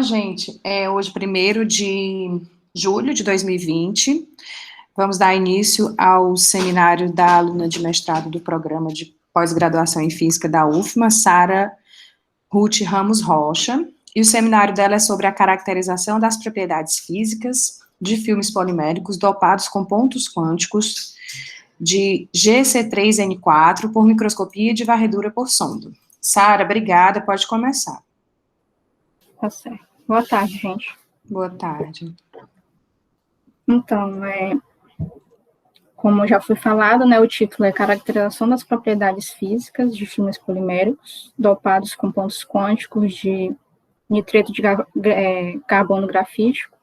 gente, é hoje 1º de julho de 2020. Vamos dar início ao seminário da aluna de mestrado do programa de pós-graduação em Física da UFMA, Sara Ruth Ramos Rocha, e o seminário dela é sobre a caracterização das propriedades físicas de filmes poliméricos dopados com pontos quânticos de GC3N4 por microscopia de varredura por sonda. Sara, obrigada, pode começar. Tá certo. Boa tarde, gente. Boa tarde. Então, como já foi falado, o título é Caracterização das propriedades físicas de filmes poliméricos dopados com pontos quânticos de nitreto de carbono grafítico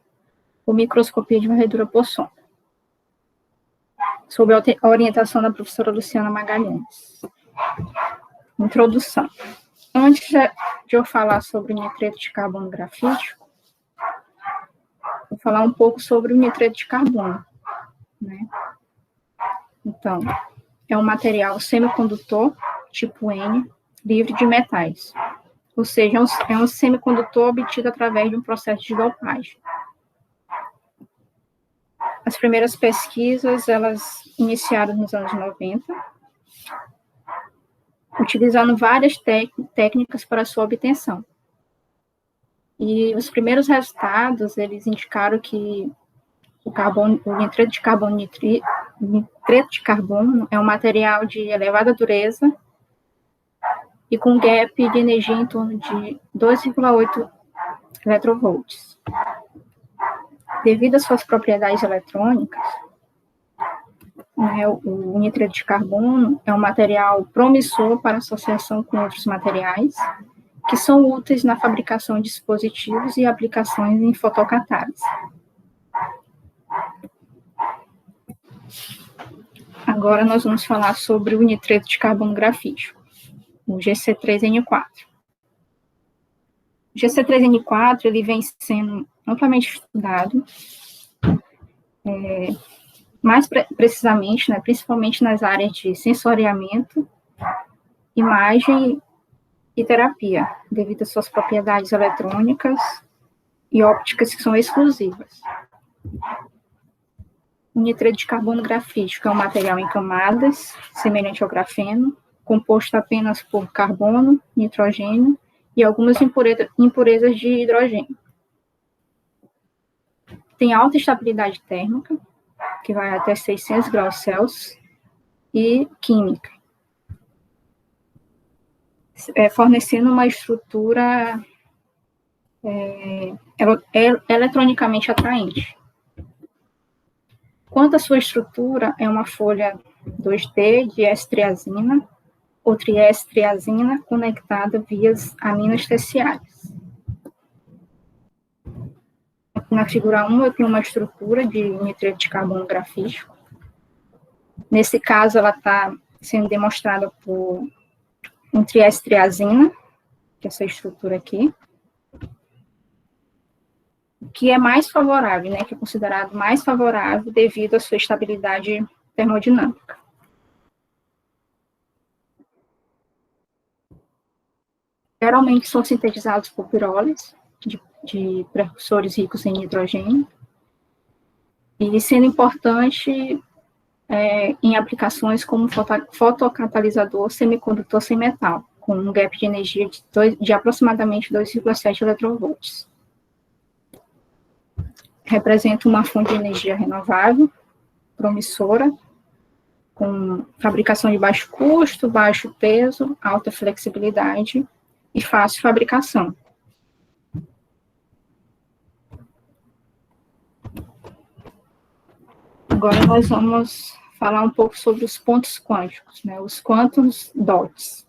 por microscopia de varredura por sonda, sob a orientação da professora Luciana Magalhães. Introdução. Antes de eu falar sobre o nitreto de carbono grafítico, vou falar um pouco sobre o nitreto de carbono, né? Então, é um material semicondutor, tipo N, livre de metais. Ou seja, é um semicondutor obtido através de um processo de dopagem. As primeiras pesquisas, elas iniciaram nos anos 90, utilizando várias técnicas para sua obtenção. E os primeiros resultados, eles indicaram que o nitreto de carbono é um material de elevada dureza e com gap de energia em torno de 2,8 eletrovolts. Devido às suas propriedades eletrônicas, o nitreto de carbono é um material promissor para associação com outros materiais que são úteis na fabricação de dispositivos e aplicações em fotocatálise. Agora nós vamos falar sobre o nitreto de carbono grafítico, o GC3N4. O GC3N4 ele vem sendo amplamente estudado, mais precisamente, principalmente nas áreas de sensoriamento, imagem e terapia, devido às suas propriedades eletrônicas e ópticas que são exclusivas. O nitreto de carbono grafítico é um material em camadas, semelhante ao grafeno, composto apenas por carbono, nitrogênio e algumas impurezas de hidrogênio. Tem alta estabilidade térmica, que vai até 600 graus Celsius, e química, fornecendo uma estrutura eletronicamente atraente. Quanto à sua estrutura, é uma folha 2D de S-triazina ou trieste-triazina conectada via aminas terciárias. Na figura 1, eu tenho uma estrutura de nitreto de carbono grafítico. Nesse caso, ela está sendo demonstrada por um trieste-triazina, que é essa estrutura aqui, que é mais favorável, que é considerado mais favorável devido à sua estabilidade termodinâmica. Geralmente são sintetizados por pirólises de precursores ricos em nitrogênio, e sendo importante em aplicações como fotocatalisador semicondutor sem metal, com um gap de energia de aproximadamente 2,7 eletrovolts. Representa uma fonte de energia renovável, promissora, com fabricação de baixo custo, baixo peso, alta flexibilidade e fácil fabricação. Agora nós vamos falar um pouco sobre os pontos quânticos, os quantum dots.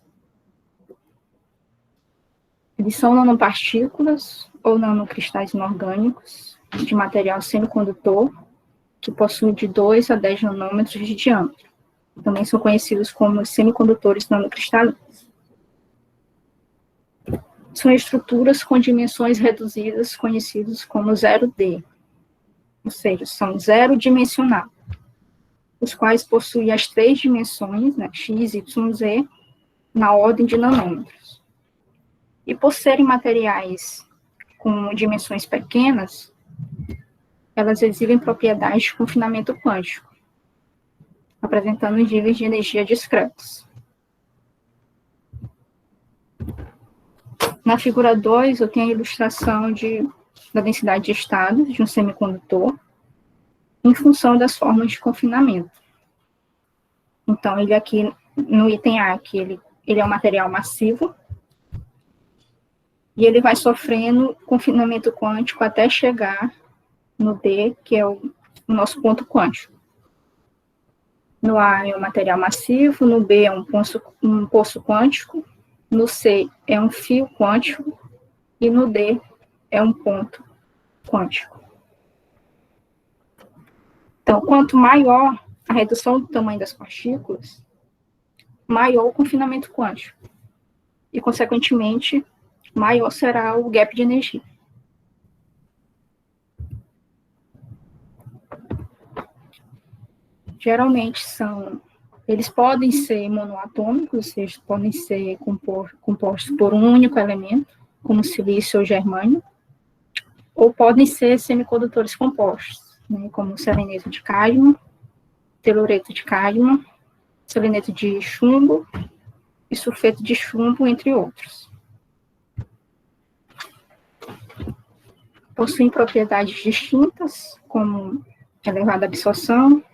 Eles são nanopartículas ou nanocristais inorgânicos de material semicondutor que possuem de 2 a 10 nanômetros de diâmetro. Também são conhecidos como semicondutores nanocristalinos. São estruturas com dimensões reduzidas, conhecidas como 0D, ou seja, são zero dimensional, os quais possuem as 3 dimensões, x, y, z, na ordem de nanômetros. E por serem materiais com dimensões pequenas, elas exibem propriedades de confinamento quântico, apresentando níveis de energia discretos. Na figura 2, eu tenho a ilustração da densidade de estados de um semicondutor em função das formas de confinamento. Então, ele aqui, no item A, que ele é um material massivo, e ele vai sofrendo confinamento quântico até chegar no D, que é o nosso ponto quântico. No A é um material massivo, no B é um poço quântico, no C é um fio quântico, e no D é um ponto quântico. Então, quanto maior a redução do tamanho das partículas, maior o confinamento quântico. E, consequentemente, maior será o gap de energia. Geralmente eles podem ser monoatômicos, ou seja, podem ser compostos por um único elemento, como silício ou germânio, ou podem ser semicondutores compostos, né, como seleneto de cádmio, telureto de cádmio, seleneto de chumbo e sulfeto de chumbo, entre outros. Possuem propriedades distintas, como elevada absorção,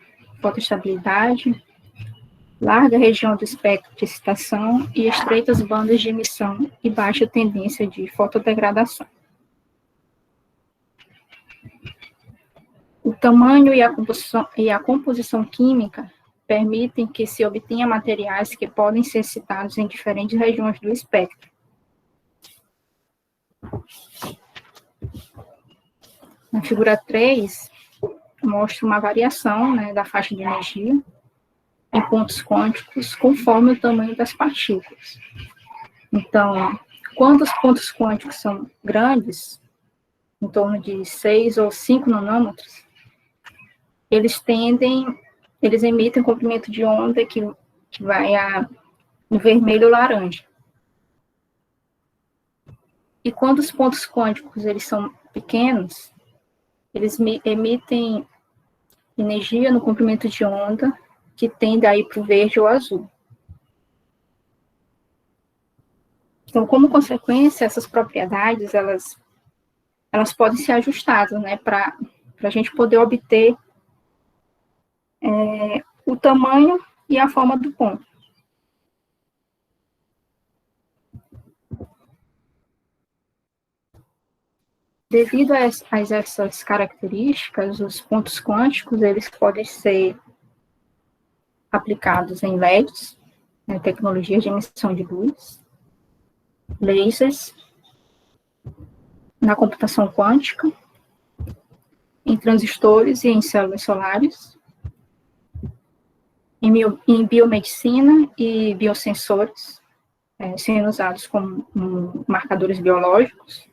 fotoestabilidade, larga região do espectro de excitação e estreitas bandas de emissão e baixa tendência de fotodegradação. O tamanho e a composição química permitem que se obtenha materiais que podem ser excitados em diferentes regiões do espectro. Na figura 3, mostra uma variação, né, da faixa de energia em pontos quânticos conforme o tamanho das partículas. Então, quando os pontos quânticos são grandes, em torno de 6 ou 5 nanômetros, eles emitem um comprimento de onda que vai no vermelho ou laranja. E quando os pontos quânticos eles são pequenos, eles emitem energia no comprimento de onda que tende a ir para o verde ou azul. Então, como consequência, essas propriedades, elas podem ser ajustadas, né, para a gente poder obter o tamanho e a forma do ponto. Devido a essas características, os pontos quânticos, eles podem ser aplicados em LEDs, né, tecnologias de emissão de luz, lasers, na computação quântica, em transistores e em células solares, em biomedicina e biosensores, sendo usados como marcadores biológicos,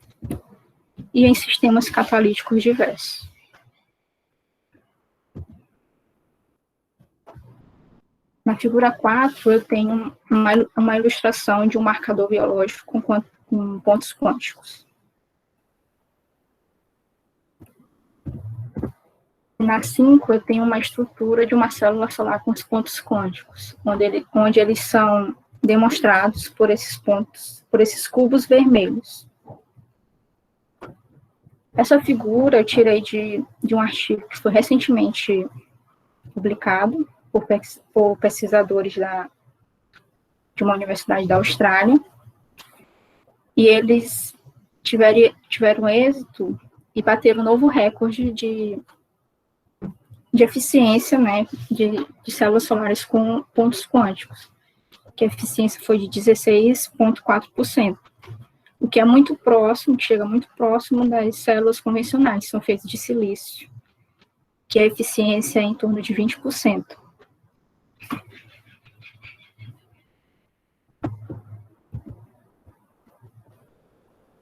e em sistemas catalíticos diversos. Na figura 4, eu tenho uma ilustração de um marcador biológico com pontos quânticos. Na 5, eu tenho uma estrutura de uma célula solar com os pontos quânticos, onde eles são demonstrados por esses cubos vermelhos. Essa figura eu tirei de um artigo que foi recentemente publicado por pesquisadores de uma universidade da Austrália, e eles tiveram êxito e bateram um novo recorde de eficiência, né, de células solares com pontos quânticos, que a eficiência foi de 16,4%, o que é muito próximo, que chega muito próximo das células convencionais, que são feitas de silício, que a eficiência é em torno de 20%.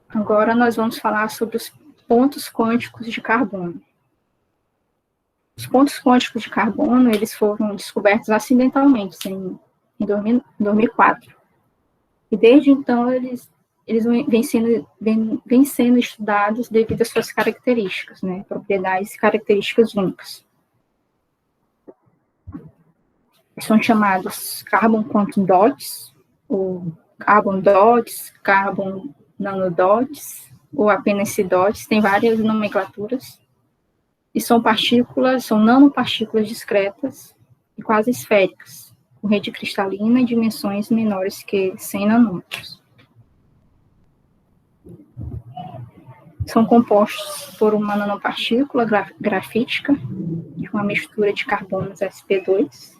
Agora nós vamos falar sobre os pontos quânticos de carbono. Os pontos quânticos de carbono, eles foram descobertos acidentalmente, em 2004. E desde então, eles eles vêm sendo estudados devido às suas características, né, propriedades e características únicas. São chamados carbon quantum dots, ou carbon dots, carbon nanodots, ou apenas dots, tem várias nomenclaturas, e são nanopartículas discretas e quase esféricas, com rede cristalina e dimensões menores que 100 nanômetros. São compostos por uma nanopartícula grafítica, de uma mistura de carbonos sp2,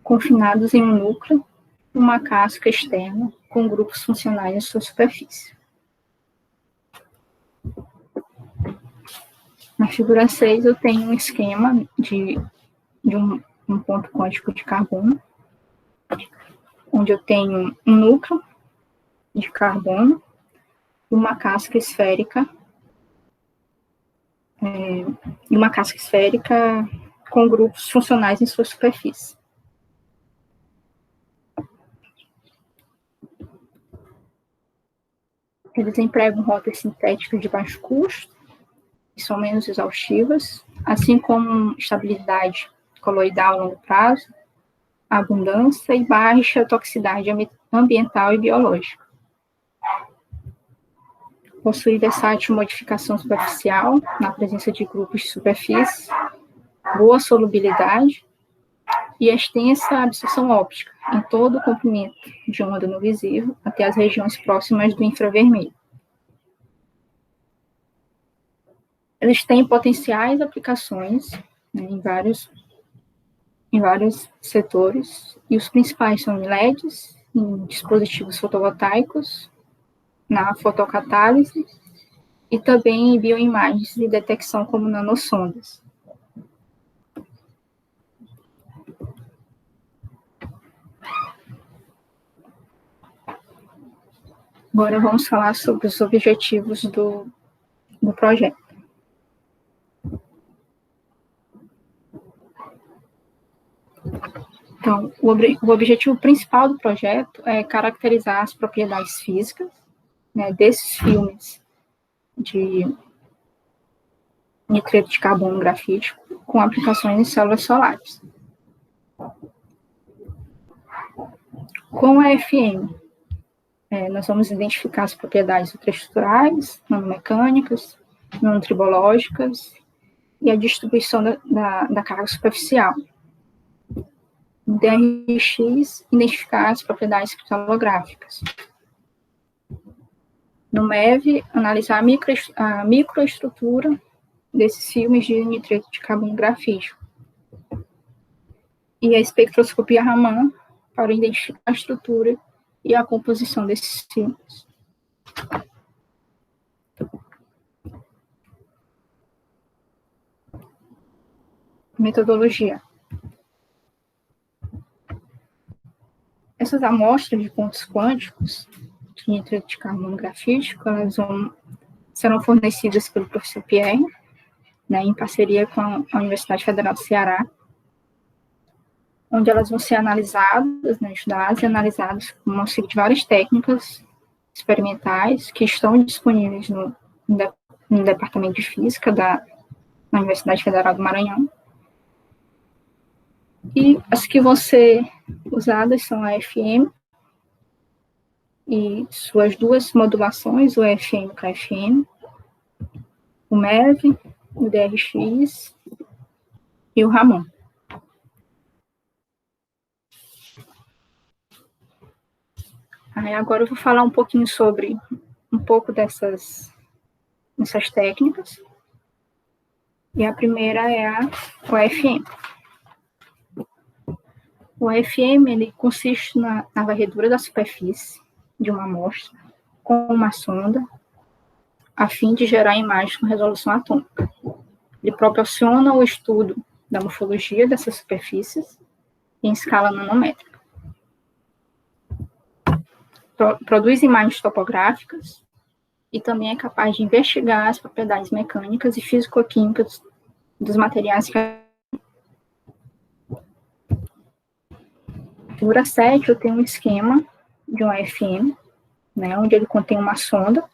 confinados em um núcleo, uma casca externa, com grupos funcionais em sua superfície. Na figura 6, eu tenho um esquema de um ponto quântico de carbono, onde eu tenho um núcleo de carbono, uma casca esférica, com grupos funcionais em sua superfície. Eles empregam rotas sintéticas de baixo custo, que são menos exaustivas, assim como estabilidade coloidal a longo prazo, abundância e baixa toxicidade ambiental e biológica. Possui versátil modificação superficial, na presença de grupos de superfície, boa solubilidade e extensa absorção óptica em todo o comprimento de onda no visível até as regiões próximas do infravermelho. Eles têm potenciais aplicações, né, em vários setores, e os principais são em LEDs, em dispositivos fotovoltaicos, na fotocatálise e também em bioimagens de detecção como nanosondas. Agora vamos falar sobre os objetivos do projeto. Então, o objetivo principal do projeto é caracterizar as propriedades físicas, né, desses filmes de nitreto de carbono grafítico com aplicações em células solares. Com a FM, nós vamos identificar as propriedades ultraestruturais, nanomecânicas, nanotribológicas e a distribuição da carga superficial. No DRX, identificar as propriedades cristalográficas. No MEV, analisar a microestrutura desses filmes de nitreto de carbono grafítico. E a espectroscopia Raman, para identificar a estrutura e a composição desses filmes. Metodologia. Essas amostras de pontos quânticos de nitreto de carbono grafítico, elas serão fornecidas pelo professor Pierre, né, em parceria com a Universidade Federal do Ceará, onde elas vão ser analisadas, né, estudadas e analisadas com auxílio de várias técnicas experimentais que estão disponíveis no Departamento de Física da Universidade Federal do Maranhão. E as que vão ser usadas são a FM e suas duas modulações, o EFM para FM, o MEV, o DRX e o Raman. Aí agora eu vou falar um pouquinho sobre um pouco dessas técnicas. E a primeira é o AFM. O AFM, ele consiste na varredura da superfície de uma amostra com uma sonda, a fim de gerar imagens com resolução atômica. Ele proporciona o estudo da morfologia dessas superfícies em escala nanométrica. Produz imagens topográficas e também é capaz de investigar as propriedades mecânicas e físico-químicas dos materiais que... Na figura 7, eu tenho um esquema de um AFM, né, onde ele contém uma sonda,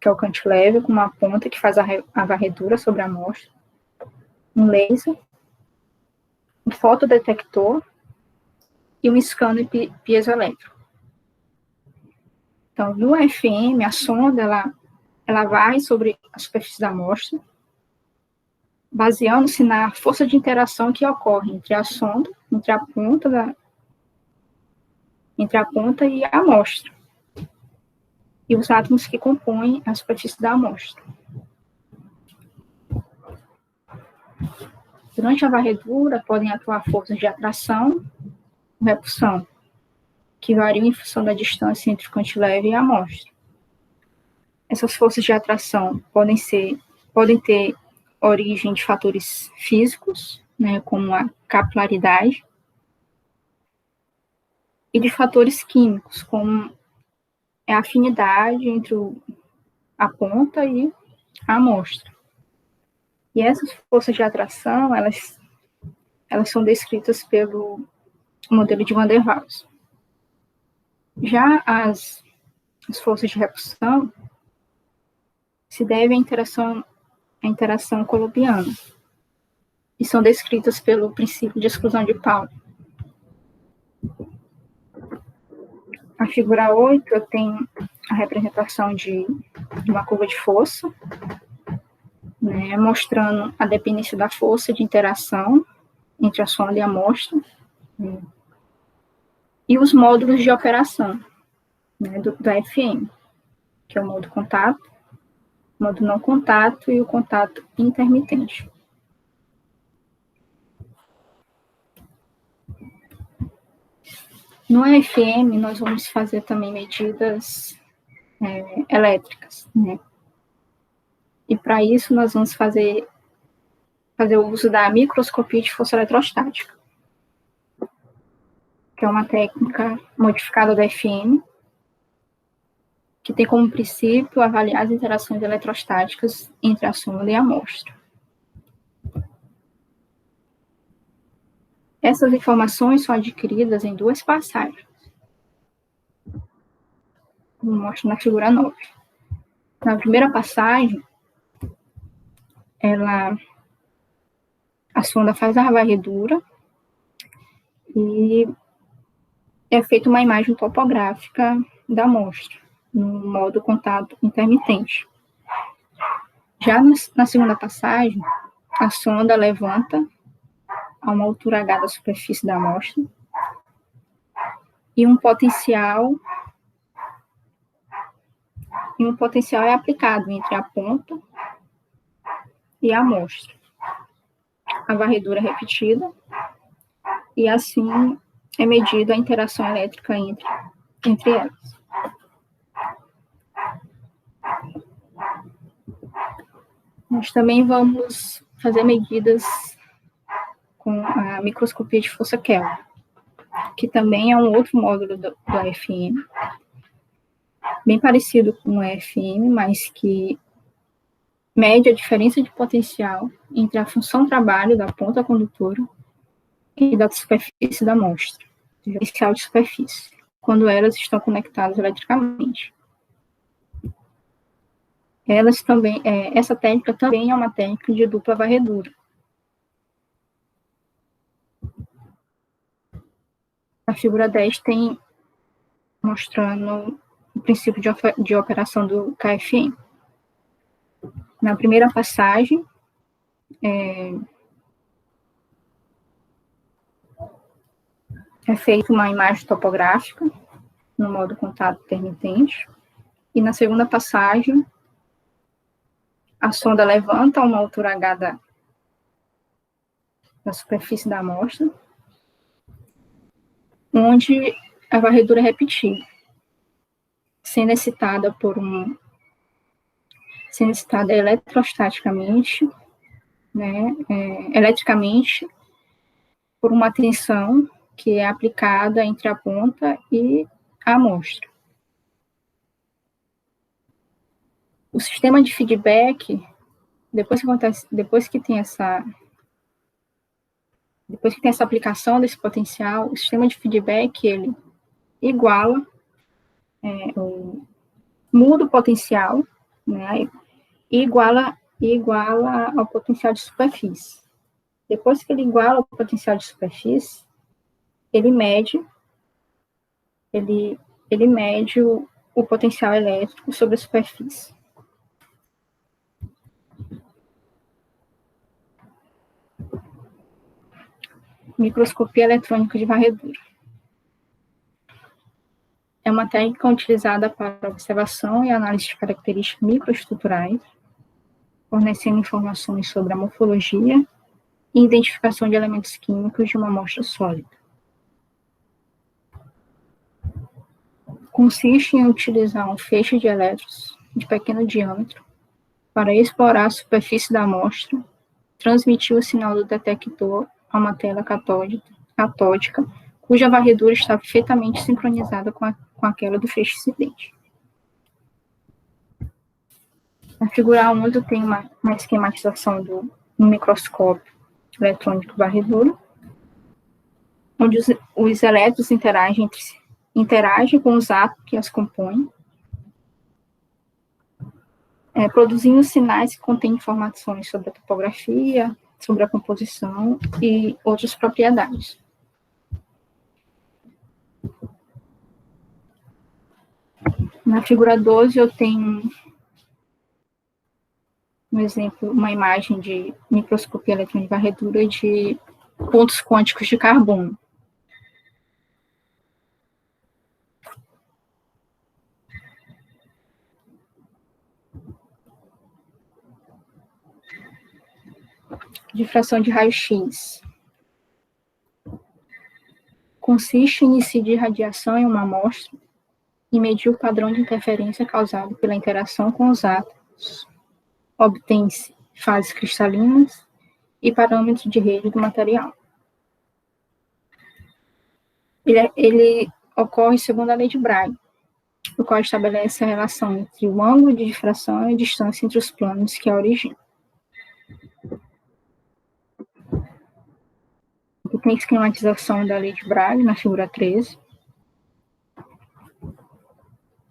que é o cantilever, com uma ponta que faz a varredura sobre a amostra, um laser, um fotodetector e um scanner piezoelétrico. Então, no AFM, a sonda, ela vai sobre a superfície da amostra, baseando-se na força de interação que ocorre entre a sonda, entre a ponta e a amostra, e os átomos que compõem a superfície da amostra. Durante a varredura, podem atuar forças de atração e repulsão, que variam em função da distância entre o cantilever e a amostra. Essas forças de atração podem ter origem de fatores físicos, né, como a capilaridade, e de fatores químicos, como a afinidade entre a ponta e a amostra. E essas forças de atração, elas são descritas pelo modelo de Van der Waals. Já as forças de repulsão se devem à interação coulombiana e são descritas pelo princípio de exclusão de Pauli. A figura 8 tem a representação de uma curva de força, né, mostrando a dependência da força de interação entre a sonda e a amostra, né, e os módulos de operação, né, do AFM, que é o modo contato, o modo não contato e o contato intermitente. No AFM, nós vamos fazer também medidas elétricas, né? E para isso, nós vamos fazer o uso da microscopia de força eletrostática, que é uma técnica modificada da AFM, que tem como princípio avaliar as interações eletrostáticas entre a sonda e a amostra. Essas informações são adquiridas em duas passagens. Eu mostro na figura 9. Na primeira passagem, a sonda faz a varredura e é feita uma imagem topográfica da amostra, no modo contato intermitente. Já na segunda passagem, a sonda levanta a uma altura H da superfície da amostra e um potencial é aplicado entre a ponta e a amostra. A varredura é repetida e assim é medida a interação elétrica entre elas. Nós também vamos fazer medidas com a microscopia de força Kelvin, que também é um outro módulo do AFM, bem parecido com o AFM, mas que mede a diferença de potencial entre a função trabalho da ponta condutora e da superfície da amostra, diferencial de superfície, quando elas estão conectadas eletricamente. Essa técnica também é uma técnica de dupla varredura. A figura 10 tem mostrando o princípio de operação do KFM. Na primeira passagem, é feita uma imagem topográfica no modo contato intermitente, e na segunda passagem, a sonda levanta a uma altura H da superfície da amostra, onde a varredura é repetida, sendo excitada eletrostaticamente, né, eletricamente, por uma tensão que é aplicada entre a ponta e a amostra. O sistema de feedback, depois que tem essa aplicação desse potencial, o sistema de feedback, ele iguala muda o potencial, né, e iguala ao potencial de superfície. Depois que ele iguala o potencial de superfície, ele mede o potencial elétrico sobre a superfície. Microscopia eletrônica de varredura. É uma técnica utilizada para observação e análise de características microestruturais, fornecendo informações sobre a morfologia e identificação de elementos químicos de uma amostra sólida. Consiste em utilizar um feixe de elétrons de pequeno diâmetro para explorar a superfície da amostra, transmitir o sinal do detector a uma tela catódica, cuja varredura está perfeitamente sincronizada com aquela do feixe incidente. Na figura 11 tem uma esquematização do microscópio eletrônico de varredura, onde os elétrons interagem com os átomos que as compõem, produzindo sinais que contêm informações sobre a topografia, sobre a composição e outras propriedades. Na figura 12, eu tenho um exemplo, uma imagem de microscopia eletrônica de varredura de pontos quânticos de carbono. Difração de raio-x. Consiste em incidir radiação em uma amostra e medir o padrão de interferência causado pela interação com os átomos. Obtém-se fases cristalinas e parâmetros de rede do material. Ele ocorre segundo a lei de Bragg, o qual estabelece a relação entre o ângulo de difração e a distância entre os planos que a originam. Aqui tem a esquematização da lei de Bragg na figura 13,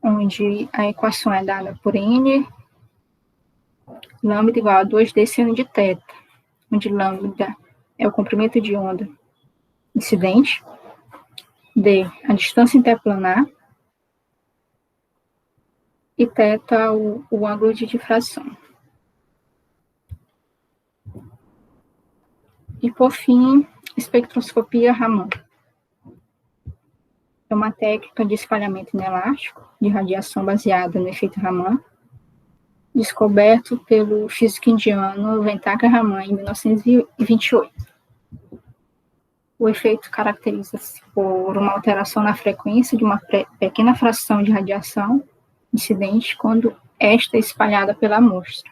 onde a equação é dada por N lambda igual a 2D seno de θ, onde lambda é o comprimento de onda incidente, D, a distância interplanar, e θ, o ângulo de difração. E, por fim, espectroscopia Raman. É uma técnica de espalhamento inelástico de radiação baseada no efeito Raman, descoberto pelo físico indiano Venkata Raman em 1928. O efeito caracteriza-se por uma alteração na frequência de uma pequena fração de radiação incidente quando esta é espalhada pela amostra.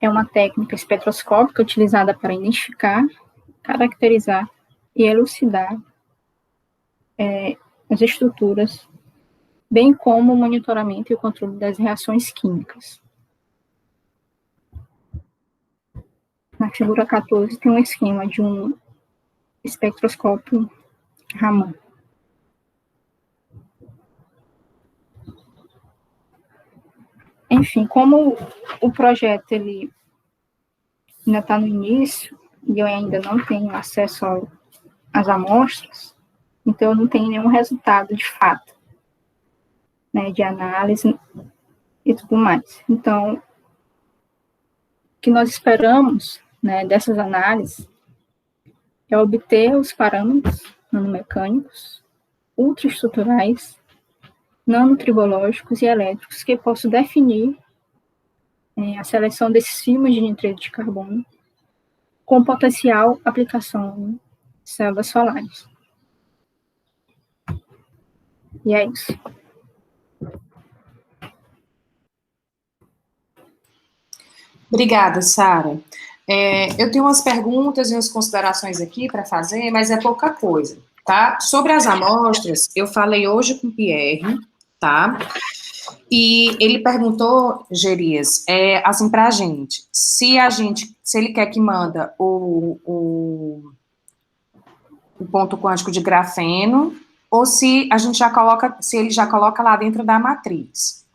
É uma técnica espectroscópica utilizada para identificar, caracterizar e elucidar as estruturas, bem como o monitoramento e o controle das reações químicas. Na figura 14 tem um esquema de um espectroscópio Raman. Enfim, como o projeto ele ainda está no início e eu ainda não tenho acesso às amostras, então eu não tenho nenhum resultado de fato, né, de análise e tudo mais. Então, o que nós esperamos, né, dessas análises é obter os parâmetros nanomecânicos, ultraestruturais, nanotribológicos e elétricos que possam definir a seleção desses filmes de nitrito de carbono com potencial aplicação em células solares. E é isso. Obrigada, Sara. Eu tenho umas perguntas e umas considerações aqui para fazer, mas é pouca coisa, tá? Sobre as amostras, eu falei hoje com o Pierre, tá? E ele perguntou, Gerias, assim, pra gente, se ele quer que manda o ponto quântico de grafeno ou se a gente já coloca, se ele já coloca lá dentro da matriz.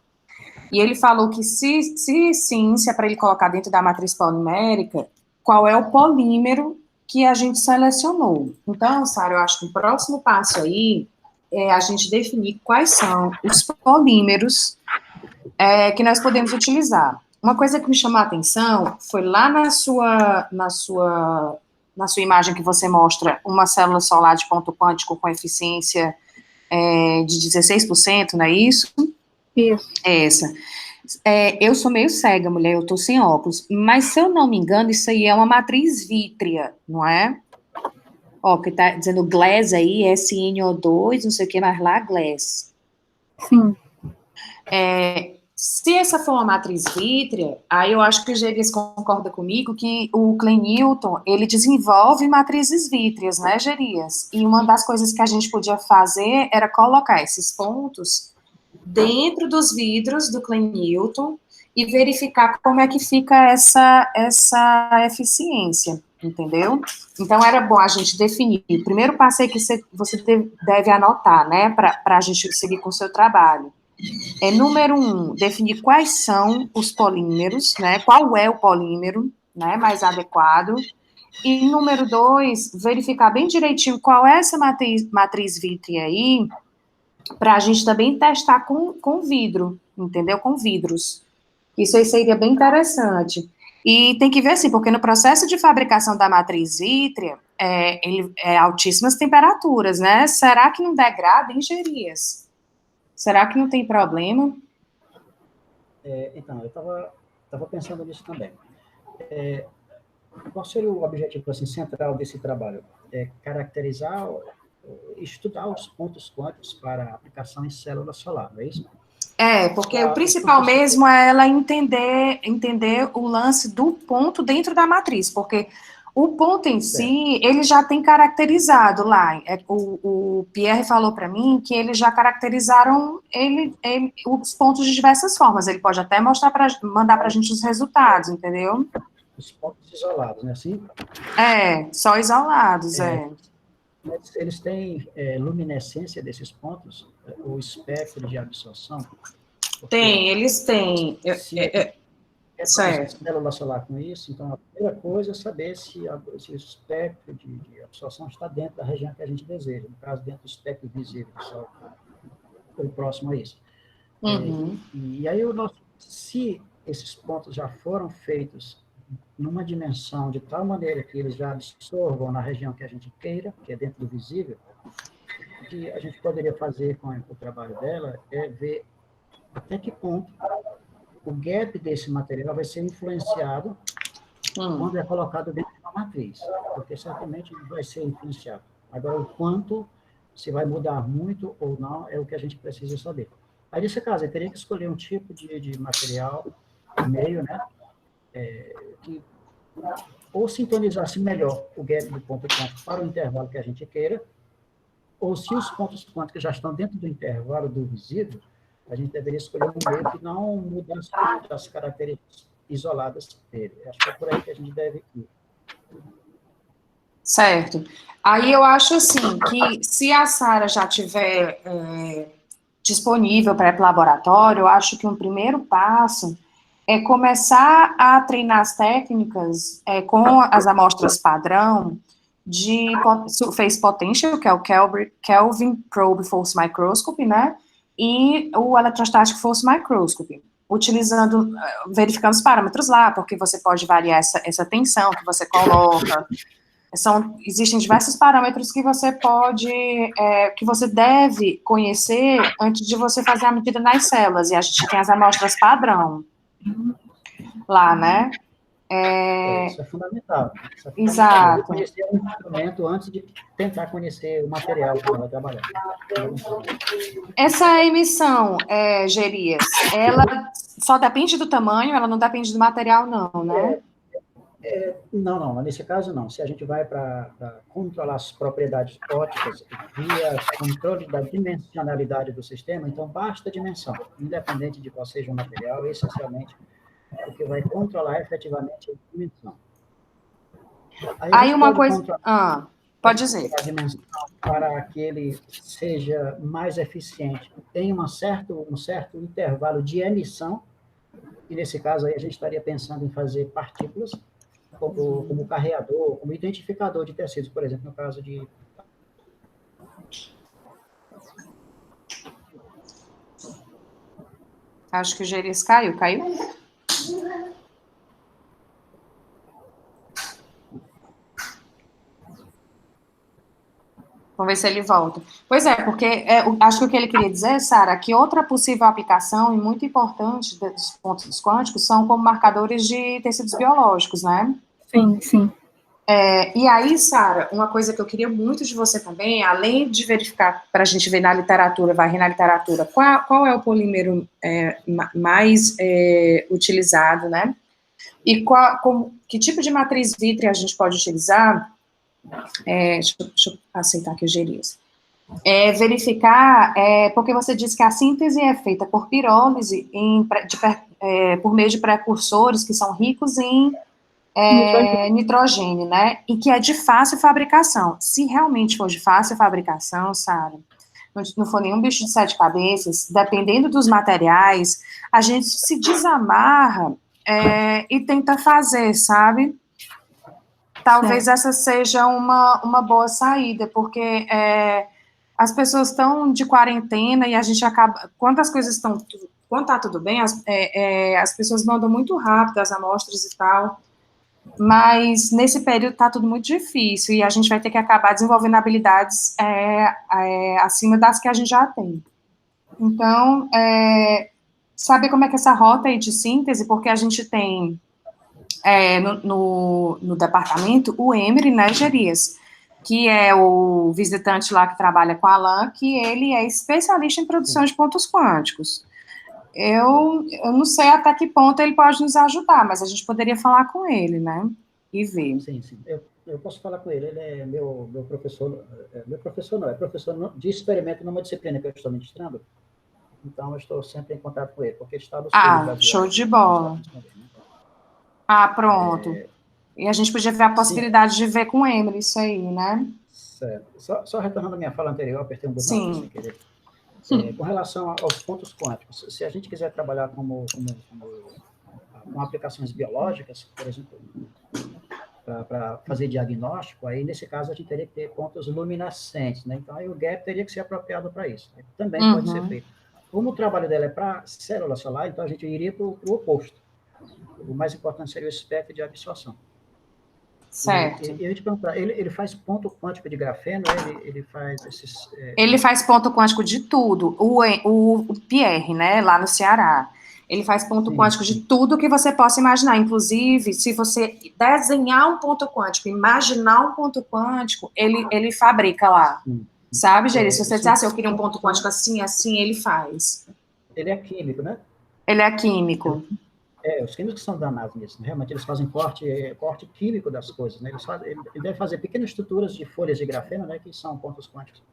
E ele falou que se é para ele colocar dentro da matriz polimérica, qual é o polímero que a gente selecionou. Então, Sara, eu acho que o próximo passo aí é a gente definir quais são os polímeros que nós podemos utilizar. Uma coisa que me chamou a atenção foi lá na sua imagem que você mostra uma célula solar de ponto quântico com eficiência de 16%, não é isso? Isso. É essa. Eu sou meio cega, mulher, eu tô sem óculos, mas se eu não me engano, isso aí é uma matriz vítrea, não é? Ó, que tá dizendo glass aí, SNO2, não sei o que, mas lá glass. Sim. Se essa for uma matriz vítrea, aí eu acho que o Gerias concorda comigo que o Clay Newton, ele desenvolve matrizes vítreas, né, Gerias? E uma das coisas que a gente podia fazer era colocar esses pontos dentro dos vidros do Clay Newton e verificar como é que fica essa eficiência, entendeu? Então, era bom a gente definir. O primeiro passo aí que você deve anotar, né, para a gente seguir com o seu trabalho. Número 1, definir quais são os polímeros, né, qual é o polímero, né, mais adequado. E número 2, verificar bem direitinho qual é essa matriz vítrea aí, para a gente também testar com vidro, entendeu? Com vidros. Isso aí seria bem interessante. E tem que ver assim, porque no processo de fabricação da matriz vítrea, ele é altíssimas temperaturas, né? Será que não degrada em Gerias? Será que não tem problema? Então, eu estava pensando nisso também. Qual seria o objetivo assim, central desse trabalho? Caracterizar, estudar os pontos quânticos para aplicação em célula solar, não é isso? Porque o principal mesmo é ela entender o lance do ponto dentro da matriz, porque o ponto em si, ele já tem caracterizado lá. O Pierre falou para mim que eles já caracterizaram os pontos de diversas formas. Ele pode até mandar para a gente os resultados, entendeu? Os pontos isolados, né? Assim? Só isolados, Mas eles têm luminescência desses pontos, o espectro de absorção? Tem, eles têm. Certo. Célula solar com isso, então a primeira coisa é saber se o espectro de absorção está dentro da região que a gente deseja, no caso, dentro do espectro visível do Sol, ou próximo a isso. Uhum. E aí, se esses pontos já foram feitos numa dimensão de tal maneira que eles já absorvam na região que a gente queira, que é dentro do visível, o que a gente poderia fazer com o trabalho dela é ver até que ponto o gap desse material vai ser influenciado quando é colocado dentro de uma matriz, porque certamente vai ser influenciado. Agora, o quanto, se vai mudar muito ou não, é o que a gente precisa saber. Aí, nesse caso, eu teria que escolher um tipo de material, meio, né, que ou sintonizasse melhor o gap do ponto quântico para o intervalo que a gente queira, ou se os pontos quânticos já estão dentro do intervalo do visível, a gente deveria escolher um meio que não mudasse as características isoladas dele. Acho que é por aí que a gente deve ir. Certo. Aí eu acho assim, que se a Sara já tiver disponível para ir para o laboratório, eu acho que um primeiro passo é começar a treinar as técnicas com as amostras padrão de Surface Potential, que é o Kelvin Probe Force Microscopy, né? E o Electrostatic Force Microscopy, verificando os parâmetros lá, porque você pode variar essa tensão que você coloca. Existem diversos parâmetros que você que você deve conhecer antes de você fazer a medida nas células, e a gente tem as amostras padrão lá, né? Isso é fundamental. Exato. Conhecer um instrumento antes de tentar conhecer o material que ela vai trabalhar. Essa emissão, Gerias, ela só depende do tamanho, ela não depende do material, não, né? Não, nesse caso não. Se a gente vai para controlar as propriedades ópticas via controle da dimensionalidade do sistema, então basta a dimensão, independente de qual seja o material, essencialmente, o que vai controlar efetivamente a dimensão. Aí uma coisa... pode dizer. A dimensão para que ele seja mais eficiente, tem um certo intervalo de emissão, e nesse caso aí a gente estaria pensando em fazer partículas como carreador, como identificador de tecidos, por exemplo, no caso de... Acho que o Gerias caiu. Vamos ver se ele volta. Pois é, porque acho que o que ele queria dizer, Sara, que outra possível aplicação, e muito importante dos pontos quânticos, são como marcadores de tecidos biológicos, né? Sim, sim. E aí, Sara, uma coisa que eu queria muito de você também, além de verificar, para a gente ver na literatura, varrer na literatura, qual é o polímero mais utilizado, né? E que tipo de matriz vítrea a gente pode utilizar? Deixa eu aceitar aqui o Gerias. Verificar, porque você disse que a síntese é feita por pirólise por meio de precursores que são ricos em nitrogênio, né? E que é de fácil fabricação. Se realmente for de fácil fabricação, Sara, não for nenhum bicho de 7 cabeças, dependendo dos materiais, a gente se desamarra e tenta fazer, sabe? Talvez essa seja uma boa saída, porque as pessoas estão de quarentena e a gente acaba, quando as coisas estão, quando está tudo bem, as pessoas mandam muito rápido as amostras e tal, mas nesse período está tudo muito difícil e a gente vai ter que acabar desenvolvendo habilidades acima das que a gente já tem. Então, saber como é que essa rota aí de síntese, porque a gente tem no departamento o Emery, né, Gerias, que é o visitante lá que trabalha com a Alan, que ele é especialista em produção de pontos quânticos. Eu não sei até que ponto ele pode nos ajudar, mas a gente poderia falar com ele, né, e ver. Sim. Eu posso falar com ele, ele é meu professor, é professor de experimento numa disciplina que eu estou ministrando, então eu estou sempre em contato com ele, porque ele está no sul. Show de bola. Pronto. E a gente podia ver a possibilidade de ver com o Emery isso aí, né? Certo. Só retornando à minha fala anterior, apertei um botão sem querer. Com relação aos pontos quânticos, se a gente quiser trabalhar com aplicações biológicas, por exemplo, para fazer diagnóstico, aí nesse caso a gente teria que ter pontos luminescentes, né? Então aí o gap teria que ser apropriado para isso. Também pode ser feito. Como o trabalho dela é para célula solar, então a gente iria para o oposto. O mais importante seria o espectro de absorção. Certo. E eu ia te perguntar, ele faz ponto quântico de grafeno? Ele faz esses... Ele faz ponto quântico de tudo. O Pierre, né, lá no Ceará. Ele faz ponto quântico de tudo que você possa imaginar. Inclusive, se você desenhar um ponto quântico, imaginar um ponto quântico, ele fabrica lá. Sabe, Gerias? Se você disser assim, eu queria um ponto quântico assim, ele faz. Ele é químico, né? Ele é químico. Os químicos são danados nisso. Né? Realmente, eles fazem corte químico das coisas. Né? Ele deve fazer pequenas estruturas de folhas de grafeno, né, que são pontos quânticos.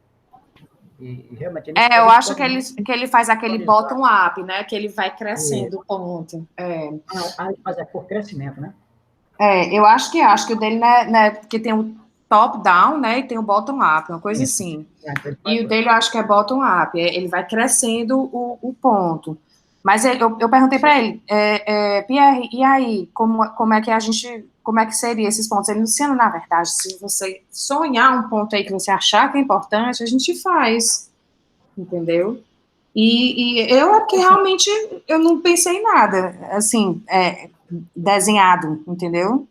E realmente... eu acho que ele faz aquele bottom-up, né? Que ele vai crescendo o ponto. Ele faz por crescimento, né? Eu acho que o dele, né, porque tem o top-down, né, e tem o bottom-up, uma coisa assim. E o dele eu acho que é bottom-up, ele vai crescendo o ponto. Mas eu perguntei para ele, Pierre, e aí, como é que seria esses pontos? Ele Luciano, na verdade, se você sonhar um ponto aí que você achar que é importante, a gente faz, entendeu? E porque realmente eu não pensei em nada, assim, desenhado, entendeu?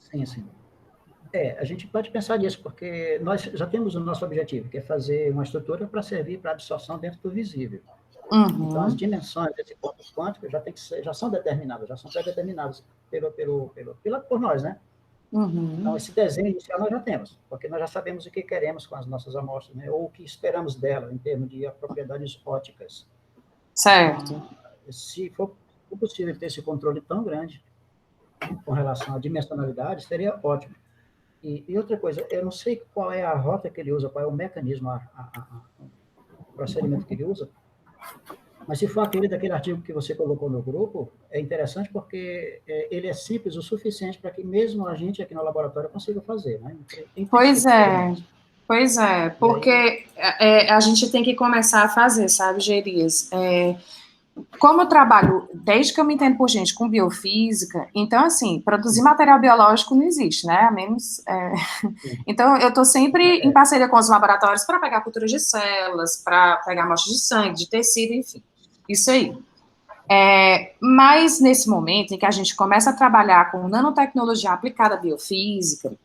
Sim. A gente pode pensar nisso, porque nós já temos o nosso objetivo, que é fazer uma estrutura para servir para absorção dentro do visível. Então, as dimensões desse ponto quântico já são determinadas, já são pré-determinadas por nós, né? Então, esse desenho inicial nós já temos, porque nós já sabemos o que queremos com as nossas amostras, né? Ou o que esperamos dela, em termos de propriedades ópticas. Certo. Então, se for possível ter esse controle tão grande com relação à dimensionalidade, seria ótimo. E outra coisa, eu não sei qual é a rota que ele usa, qual é o mecanismo, o procedimento que ele usa, mas se for daquele artigo que você colocou no grupo, é interessante porque ele é simples o suficiente para que mesmo a gente aqui no laboratório consiga fazer, né? Pois é. Pois é, porque a gente tem que começar a fazer, sabe, Gerias? Como eu trabalho, desde que eu me entendo por gente, com biofísica, então, assim, produzir material biológico não existe, né? A menos. Então, eu estou sempre em parceria com os laboratórios para pegar culturas de células, para pegar amostras de sangue, de tecido, enfim. Isso aí. Mas nesse momento em que a gente começa a trabalhar com nanotecnologia aplicada à biofísica,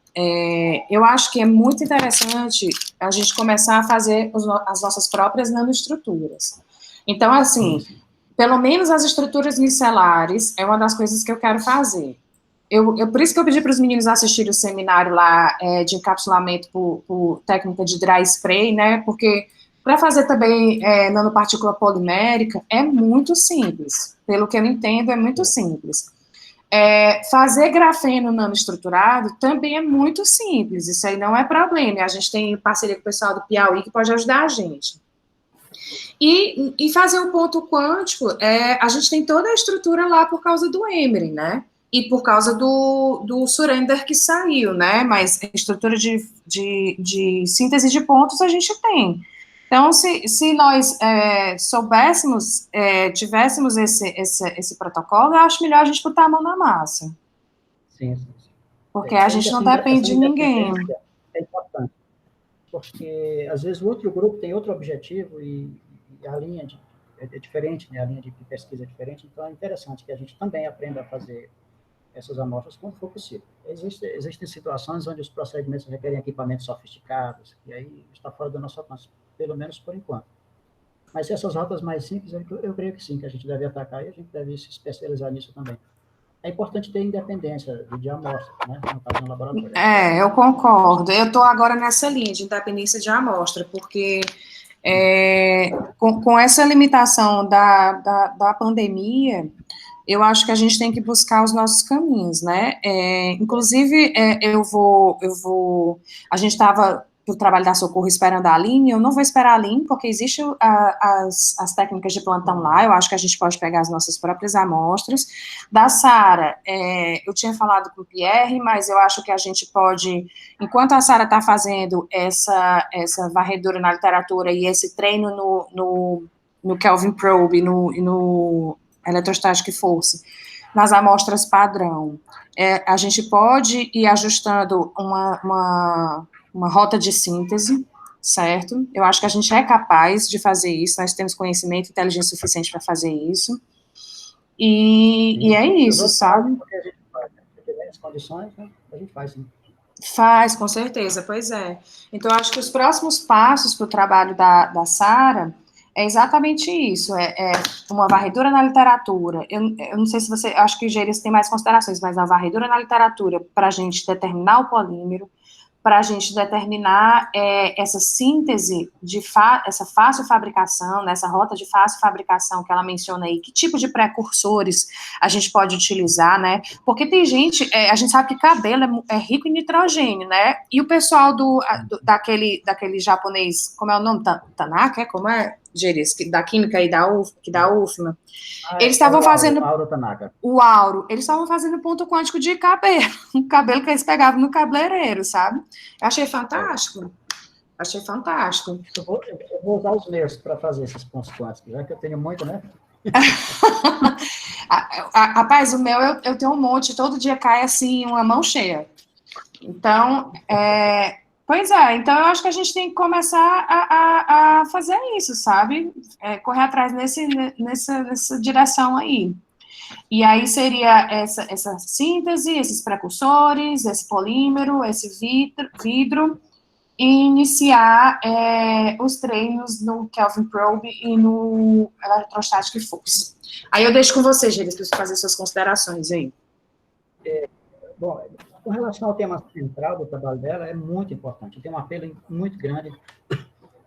eu acho que é muito interessante a gente começar a fazer as nossas próprias nanoestruturas. Então, assim, pelo menos as estruturas micelares é uma das coisas que eu quero fazer. Por isso que eu pedi para os meninos assistirem o seminário lá de encapsulamento por técnica de dry spray, né? Porque para fazer também nanopartícula polimérica é muito simples. Pelo que eu entendo, é muito simples. Fazer grafeno nanoestruturado também é muito simples. Isso aí não é problema. A gente tem parceria com o pessoal do Piauí que pode ajudar a gente. E fazer um ponto quântico, a gente tem toda a estrutura lá por causa do Emery, né? E por causa do Surrender que saiu, né? Mas a estrutura de síntese de pontos a gente tem. Então, se nós soubéssemos, tivéssemos esse protocolo, eu acho melhor a gente botar a mão na massa. Sim. Porque a gente não depende de ninguém. É importante, porque às vezes o outro grupo tem outro objetivo e a linha é diferente, né? A linha de pesquisa é diferente, então é interessante que a gente também aprenda a fazer essas amostras quando for possível. Existem situações onde os procedimentos requerem equipamentos sofisticados, e aí está fora do nosso alcance, pelo menos por enquanto. Mas essas rotas mais simples, eu creio que sim, que a gente deve atacar e a gente deve se especializar nisso também. É importante ter independência de amostra, né? No caso, no laboratório. Eu concordo. Eu estou agora nessa linha de independência de amostra, porque com essa limitação da pandemia, eu acho que a gente tem que buscar os nossos caminhos, né? Inclusive, a gente estava do trabalho da Socorro esperando a Aline, eu não vou esperar a Aline, porque existem as técnicas de plantão lá, eu acho que a gente pode pegar as nossas próprias amostras. Da Sara, eu tinha falado com o Pierre, mas eu acho que a gente pode, enquanto a Sara está fazendo essa varredura na literatura e esse treino no Kelvin Probe, no eletrostática e força, nas amostras padrão, a gente pode ir ajustando uma rota de síntese, certo? Eu acho que a gente é capaz de fazer isso, nós temos conhecimento e inteligência suficiente para fazer isso, e é isso, sabe? Porque a gente faz, né? Se tiver as condições, né? A gente faz, sim. Faz, com certeza, pois é. Então, eu acho que os próximos passos para o trabalho da Sara é exatamente isso, uma varredura na literatura. Eu não sei se você, acho que o Gênesis tem mais considerações, mas a varredura na literatura para a gente determinar o polímero, para a gente determinar essa síntese essa fácil fabricação, nessa rota de fácil fabricação que ela menciona aí, que tipo de precursores a gente pode utilizar, né? Porque tem gente, a gente sabe que cabelo é rico em nitrogênio, né? E o pessoal daquele japonês, como é o nome? Tanaka, como é? Geris, da química aí da UFMA. Eles estavam fazendo o Auro, eles estavam fazendo ponto quântico de cabelo, o cabelo que eles pegavam no cabeleireiro, sabe? Eu achei fantástico. Eu vou usar os meus para fazer esses pontos quânticos, já que eu tenho muito, né? Rapaz, o meu eu tenho um monte, todo dia cai assim, uma mão cheia. Então, pois é, então eu acho que a gente tem que começar a fazer isso, sabe? Correr atrás nessa direção aí. E aí seria essa síntese, esses precursores, esse polímero, esse vidro e iniciar os treinos no Kelvin Probe e no Electrostatic Force. Aí eu deixo com você, Gênesis, para você fazer suas considerações aí. Bom, com relação ao tema central do trabalho dela, é muito importante. Tem um apelo muito grande,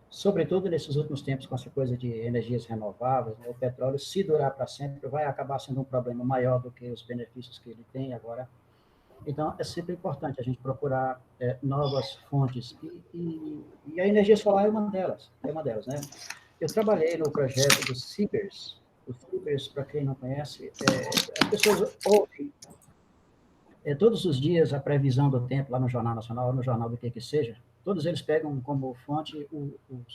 sobretudo nesses últimos tempos, com essa coisa de energias renováveis, né? O petróleo, se durar para sempre, vai acabar sendo um problema maior do que os benefícios que ele tem agora. Então, é sempre importante a gente procurar novas fontes. E a energia solar é uma delas, né? Eu trabalhei no projeto do CIBERS. O CIBERS, para quem não conhece, as pessoas ouvem todos os dias a previsão do tempo lá no Jornal Nacional, ou no jornal do que seja, todos eles pegam como fonte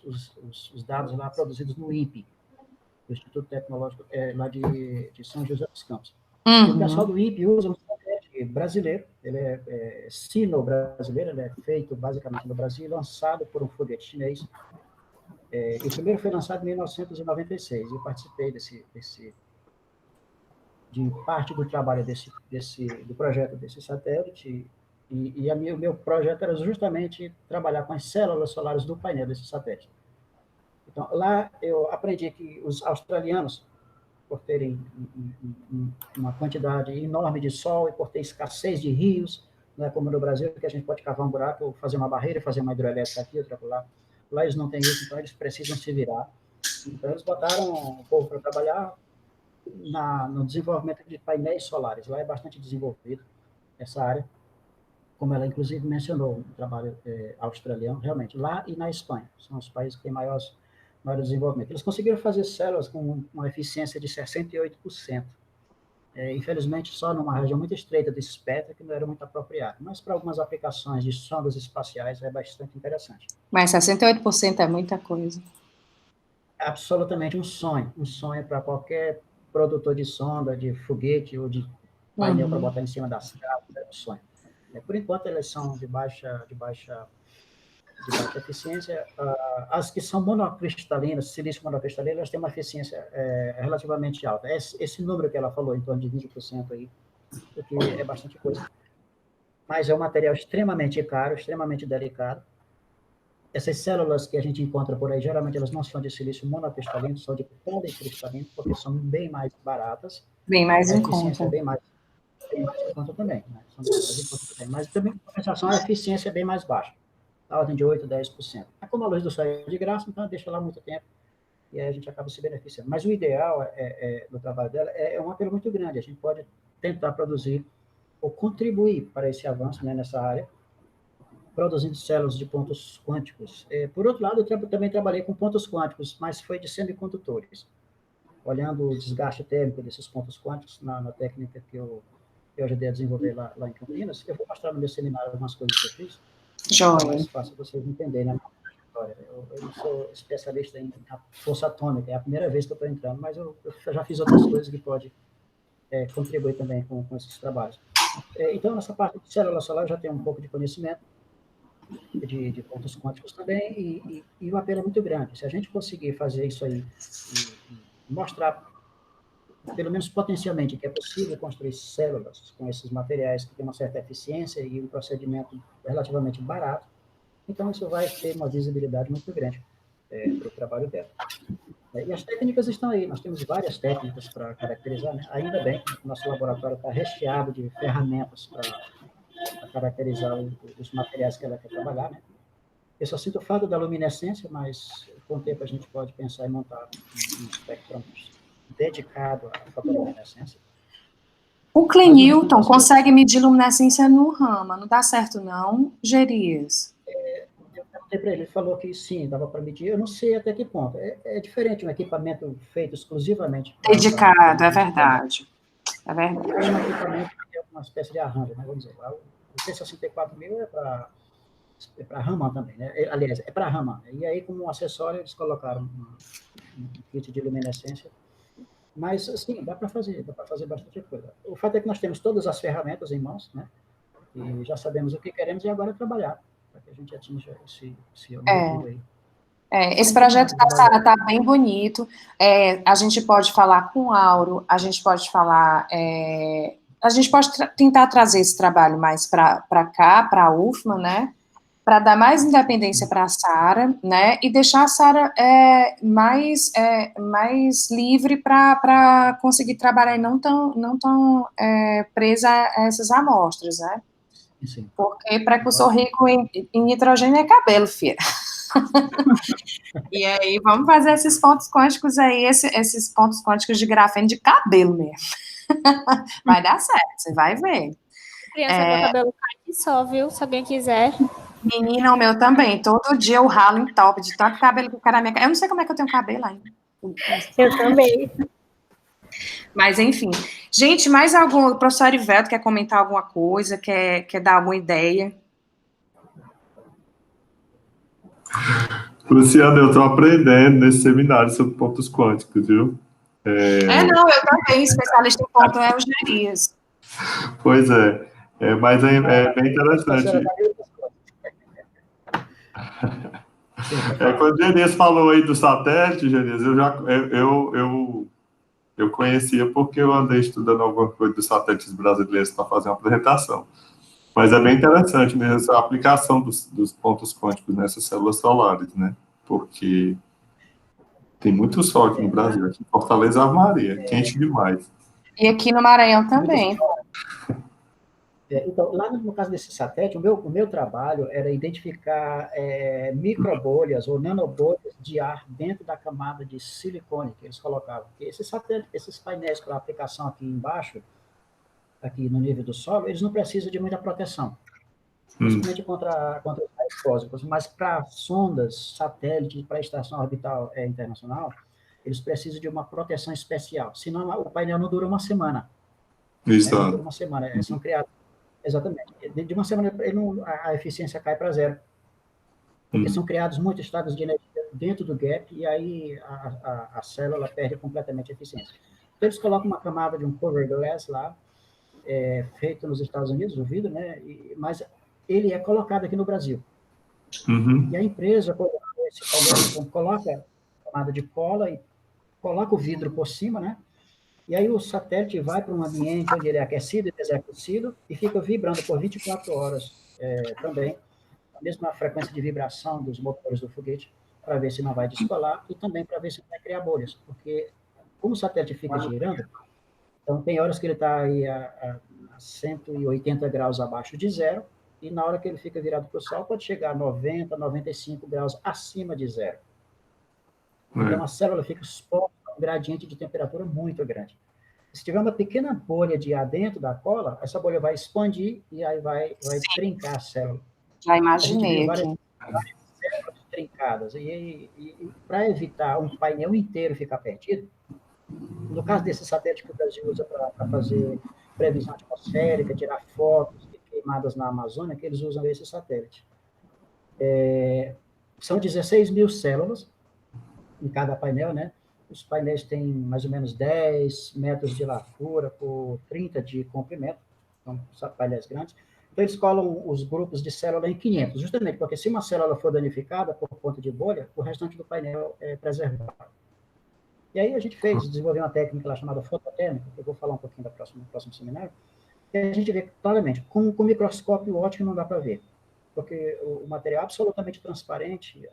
os dados lá produzidos no INPE, do Instituto Tecnológico lá de São José dos Campos. E o pessoal do INPE usa um satélite brasileiro, ele é sino-brasileiro, ele é feito basicamente no Brasil, lançado por um foguete chinês. E o primeiro foi lançado em 1996. Eu participei de parte do trabalho do projeto desse satélite, e o meu projeto era justamente trabalhar com as células solares do painel desse satélite. Então, lá eu aprendi que os australianos, por terem uma quantidade enorme de sol e por ter escassez de rios, não é como no Brasil, que a gente pode cavar um buraco, fazer uma barreira, fazer uma hidrelétrica aqui, outra lá. Lá eles não têm isso, então eles precisam se virar. Então, eles botaram o povo para trabalhar no desenvolvimento de painéis solares. Lá é bastante desenvolvido essa área, como ela inclusive mencionou, o trabalho australiano, realmente, lá e na Espanha, são os países que têm maior desenvolvimento. Eles conseguiram fazer células com uma eficiência de 68%. Infelizmente, só numa região muito estreita do espectro, que não era muito apropriado. Mas para algumas aplicações de sondas espaciais é bastante interessante. Mas 68% é muita coisa. É absolutamente um sonho para qualquer produtor de sonda, de foguete ou de painel para botar em cima das casas, é um sonho. Por enquanto, elas são de baixa eficiência. As que são monocristalinas, silício monocristalino, elas têm uma eficiência relativamente alta. Esse número que ela falou, em torno de 20% aí, o que é bastante coisa. Mas é um material extremamente caro, extremamente delicado. Essas células que a gente encontra por aí, geralmente elas não são de silício monocristalino, são de policristalino, porque são bem mais baratas. Bem mais em conta. A eficiência é bem mais em conta também, né? São bem mais em conta também. Mas também, em compensação, a eficiência é bem mais baixa, na ordem de 8%, 10%. É como a luz do sol é de graça, então deixa lá muito tempo e aí a gente acaba se beneficiando. Mas o ideal do trabalho dela é um apelo muito grande. A gente pode tentar produzir ou contribuir para esse avanço, né, nessa área, produzindo células de pontos quânticos. Por outro lado, eu também trabalhei com pontos quânticos, mas foi de semicondutores, olhando o desgaste térmico desses pontos quânticos na técnica que eu ajudei a desenvolver lá em Campinas. Eu vou mostrar no meu seminário algumas coisas que eu fiz. É mais fácil vocês entenderem, né? Eu não sou especialista em força atômica, é a primeira vez que eu estou entrando, mas eu já fiz outras coisas que pode contribuir também com esses trabalhos. Então, nessa parte de célula solar, eu já tenho um pouco de conhecimento de pontos quânticos também, e o apelo é muito grande. Se a gente conseguir fazer isso aí e mostrar, pelo menos potencialmente, que é possível construir células com esses materiais que têm uma certa eficiência e um procedimento relativamente barato, então isso vai ter uma visibilidade muito grande para o trabalho dela. E as técnicas estão aí, nós temos várias técnicas para caracterizar, né? Ainda bem, o nosso laboratório está recheado de ferramentas para caracterizar os materiais que ela quer trabalhar, né? Eu só sinto falta da luminescência, mas com o tempo a gente pode pensar em montar um espectro dedicado à fotoluminescência. O Clenilton consegue medir luminescência no Rama, não dá certo não, Gerias? Eu perguntei para ele falou que sim, dava para medir, eu não sei até que ponto. É diferente um equipamento feito exclusivamente dedicado, é verdade. É verdade. É um equipamento que é uma espécie de arranjo, né? Vamos dizer, o T64.000 é para Raman também, né? Aliás, é para Raman. E aí, como um acessório, eles colocaram um kit de luminescência. Mas, sim, dá para fazer bastante coisa. O fato é que nós temos todas as ferramentas em mãos, né? E já sabemos o que queremos e agora é trabalhar para que a gente atinja esse objetivo aí. Esse projeto da Sara está bem bonito. A gente pode falar com o Auro, a gente pode falar... a gente pode tentar trazer esse trabalho mais para cá, para a UFMA, né? Para dar mais independência para a Sara, né? E deixar a Sara mais livre para conseguir trabalhar e não tão presa a essas amostras, né? Sim. Porque precursor rico em nitrogênio é cabelo, filha. E aí, vamos fazer esses pontos quânticos aí, esses pontos quânticos de grafeno de cabelo mesmo. Vai dar certo, você vai ver. Criança, meu cabelo cai só, viu? Se alguém quiser. Menina, o meu também. Todo dia eu ralo em top de tanto cabelo que o cara na minha cara. Eu não sei como é que eu tenho cabelo ainda. Eu também. Mas, enfim. Gente, mais algum? O professor Ivelto quer comentar alguma coisa? Quer dar alguma ideia? Luciano, eu estou aprendendo nesse seminário sobre pontos quânticos, viu? Não, eu também, especialista em ponto é o Gerias. Pois mas é bem interessante. Quando o Gerias falou aí do satélite, Gerias, eu conhecia porque eu andei estudando alguma coisa dos satélites brasileiros para fazer uma apresentação. Mas é bem interessante mesmo essa aplicação dos pontos quânticos nessas células solares, né? Porque tem muito sol aqui no Brasil, aqui em Fortaleza, Ave Maria, quente demais. E aqui no Maranhão também. Então, lá no caso desse satélite, o meu trabalho era identificar microbolhas ou nanobolhas de ar dentro da camada de silicone que eles colocavam. Porque esses painéis para aplicação aqui embaixo, aqui no nível do solo, eles não precisam de muita proteção, principalmente contra os raios cósmicos, mas para sondas, satélites, para a estação orbital internacional, eles precisam de uma proteção especial, senão o painel não dura uma semana. Isso. Não dura uma semana, são criados. Exatamente. De uma semana, a eficiência cai para zero. Porque são criados muitos estados de energia dentro do gap, e aí a célula perde completamente a eficiência. Então, eles colocam uma camada de um cover glass lá, feito nos Estados Unidos, o vidro, né? Mas ele é colocado aqui no Brasil. E a empresa coloca a camada de cola e coloca o vidro por cima, né? E aí o satélite vai para um ambiente onde ele é aquecido e desaquecido e fica vibrando por 24 horas também, a mesma frequência de vibração dos motores do foguete, para ver se não vai descolar e também para ver se não vai criar bolhas, porque como o satélite fica girando, então tem horas que ele está aí a 180 graus abaixo de zero, e na hora que ele fica virado para o Sol, pode chegar a 90, 95 graus acima de zero. Então a célula fica exposta a um gradiente de temperatura muito grande. Se tiver uma pequena bolha de ar dentro da cola, essa bolha vai expandir e aí vai trincar a célula. Já imaginei várias aqui. células trincadas. E para evitar um painel inteiro ficar perdido, no caso desse satélite que o Brasil usa para fazer previsão atmosférica, tirar fotos de queimadas na Amazônia, que eles usam esse satélite. São 16 mil células em cada painel, né? Os painéis têm mais ou menos 10 metros de largura por 30 de comprimento, são painéis grandes. Então, eles colam os grupos de célula em 500, justamente porque se uma célula for danificada por conta de bolha, o restante do painel é preservado. E aí a gente desenvolveu uma técnica lá chamada fototérmica, que eu vou falar um pouquinho no próximo seminário, e a gente vê claramente, com microscópio óptico não dá para ver, porque o material é absolutamente transparente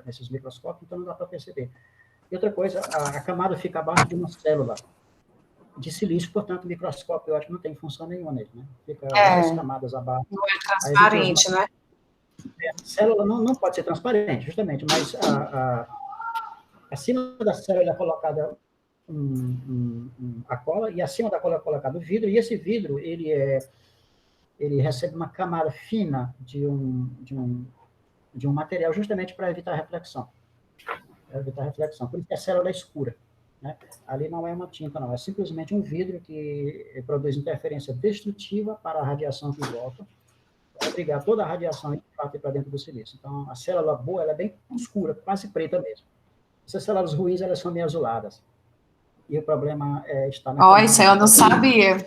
nesses microscópios, então não dá para perceber. E outra coisa, a camada fica abaixo de uma célula de silício, portanto, o microscópio óptico não tem função nenhuma nele, né? Fica várias camadas abaixo. Não é transparente, né? A célula não pode ser transparente, justamente, mas acima da célula é colocada a cola, e acima da cola é colocado o vidro, e esse vidro, ele recebe uma camada fina de um material justamente para evitar reflexão. Por isso que a célula é escura. Né? Ali não é uma tinta, não. É simplesmente um vidro que produz interferência destrutiva para a radiação que volta, para obrigar toda a radiação para dentro do silício. Então, a célula boa, ela é bem escura, quase preta mesmo. Essas células ruins, elas são meio azuladas. E o problema está na... Isso eu não sabia.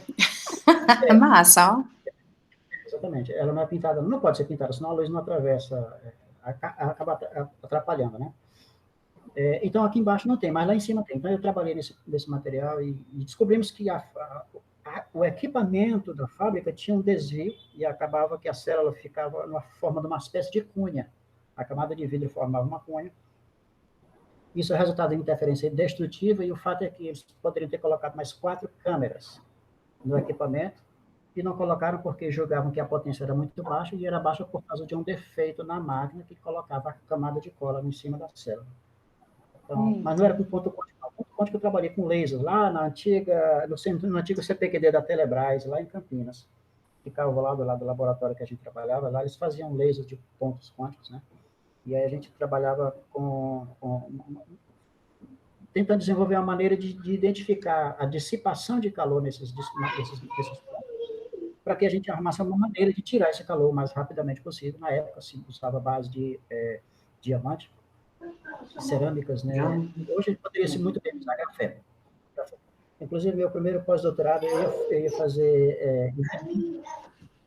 É massa, ó. Exatamente. Ela não é pintada, não pode ser pintada, senão a luz não atravessa, acaba atrapalhando, né? Então, aqui embaixo não tem, mas lá em cima tem. Então, eu trabalhei nesse material e descobrimos que o equipamento da fábrica tinha um desvio e acabava que a célula ficava na forma de uma espécie de cunha. A camada de vidro formava uma cunha. Isso é resultado de interferência destrutiva, e o fato é que eles poderiam ter colocado mais 4 câmeras no equipamento, e não colocaram porque julgavam que a potência era muito baixa, e era baixa por causa de um defeito na máquina que colocava a camada de cola em cima da célula. Então, mas não era com ponto quântico. O ponto quântico eu trabalhei com lasers lá no antigo CPQD da Telebrás, lá em Campinas. Ficava lá do lado do laboratório que a gente trabalhava, lá eles faziam lasers de pontos quânticos, né? E aí a gente trabalhava tentando desenvolver uma maneira de identificar a dissipação de calor nesses pontos, para que a gente arrumasse uma maneira de tirar esse calor o mais rapidamente possível. Na época, assim, usava base de diamante, cerâmicas, né? Hoje poderia ser muito bem usar grafeno. Inclusive, meu primeiro pós-doutorado, eu ia fazer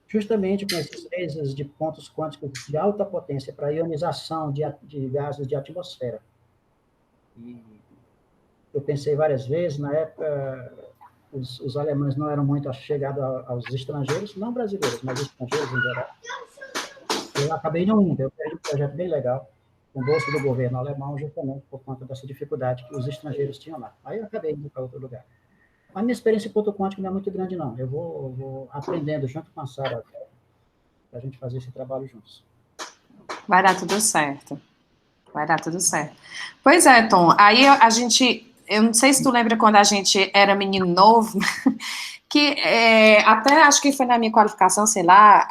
justamente com esses lasers de pontos quânticos de alta potência para ionização de gases de atmosfera. E eu pensei várias vezes, na época, os alemães não eram muito chegados aos estrangeiros, não brasileiros, mas estrangeiros em geral. Eu acabei não indo, eu perdi um projeto bem legal, com bolsa do governo alemão, justamente por conta dessa dificuldade que os estrangeiros tinham lá. Aí eu acabei indo para outro lugar. A minha experiência em ponto quântico não é muito grande, não. Eu vou aprendendo junto com a Sara, para a gente fazer esse trabalho juntos. Vai dar tudo certo. Vai dar tudo certo. Pois é, Tom, aí a gente, eu não sei se tu lembra quando a gente era menino novo, que até acho que foi na minha qualificação, sei lá,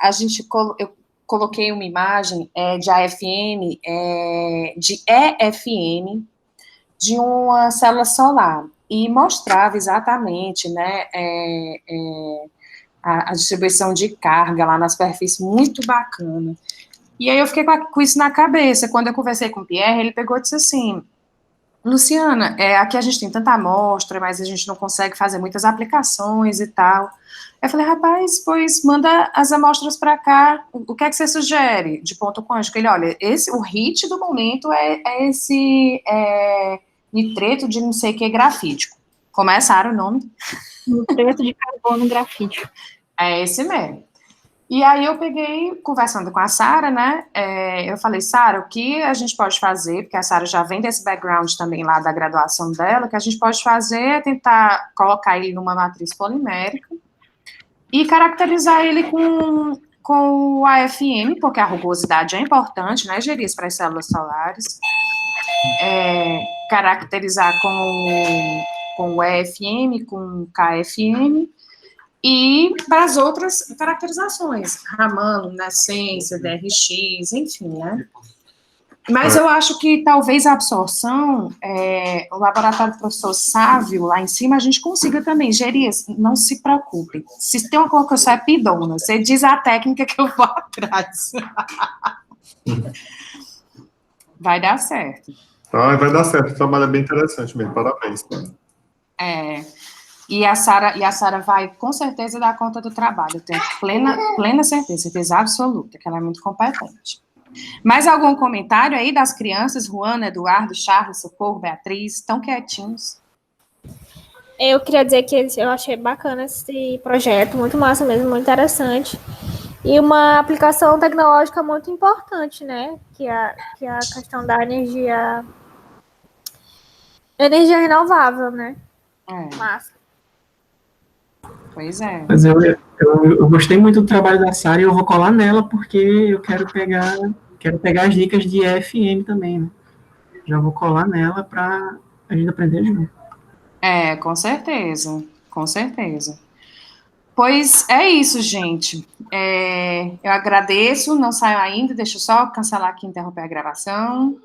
eu coloquei uma imagem de AFM, de EFM, de uma célula solar, e mostrava exatamente, né, a distribuição de carga lá na superfície, muito bacana. E aí eu fiquei com isso na cabeça. Quando eu conversei com o Pierre, ele pegou e disse assim, Luciana, aqui a gente tem tanta amostra, mas a gente não consegue fazer muitas aplicações e tal. Eu falei, rapaz, pois manda as amostras para cá, o que é que você sugere de ponto quântico? Ele, olha, o hit do momento é esse nitreto de não sei o que grafítico. Começaram o nome? Nitreto de carbono grafítico. É esse mesmo. E aí eu peguei, conversando com a Sara, né, eu falei, Sara, o que a gente pode fazer, porque a Sara já vem desse background também lá da graduação dela, que a gente pode fazer é tentar colocar ele numa matriz polimérica e caracterizar ele com o AFM, porque a rugosidade é importante, né, gerir para as células solares, caracterizar com o EFM, com o KFM, e para as outras caracterizações, Raman, luminescência, DRX, enfim, né? Mas eu acho que talvez a absorção, o laboratório do professor Sávio, lá em cima, a gente consiga também gerir, não se preocupe. Se tem uma coisa que eu sou pidona, você diz a técnica que eu vou atrás. Vai dar certo. Vai dar certo, o trabalho é bem interessante mesmo, parabéns. E a Sara vai, com certeza, dar conta do trabalho. Eu tenho plena certeza absoluta, que ela é muito competente. Mais algum comentário aí das crianças? Juana, Eduardo, Charles, Socorro, Beatriz, estão quietinhos? Eu queria dizer que eu achei bacana esse projeto, muito massa mesmo, muito interessante. E uma aplicação tecnológica muito importante, né? Que é a questão da energia renovável, né? Massa. Pois é. Mas eu gostei muito do trabalho da Sara e eu vou colar nela porque eu quero pegar as dicas de EFM também, né? Já vou colar nela para a gente aprender junto. Com certeza, com certeza. Pois é isso, gente. Eu agradeço, não saiu ainda, deixa eu só cancelar aqui e interromper a gravação.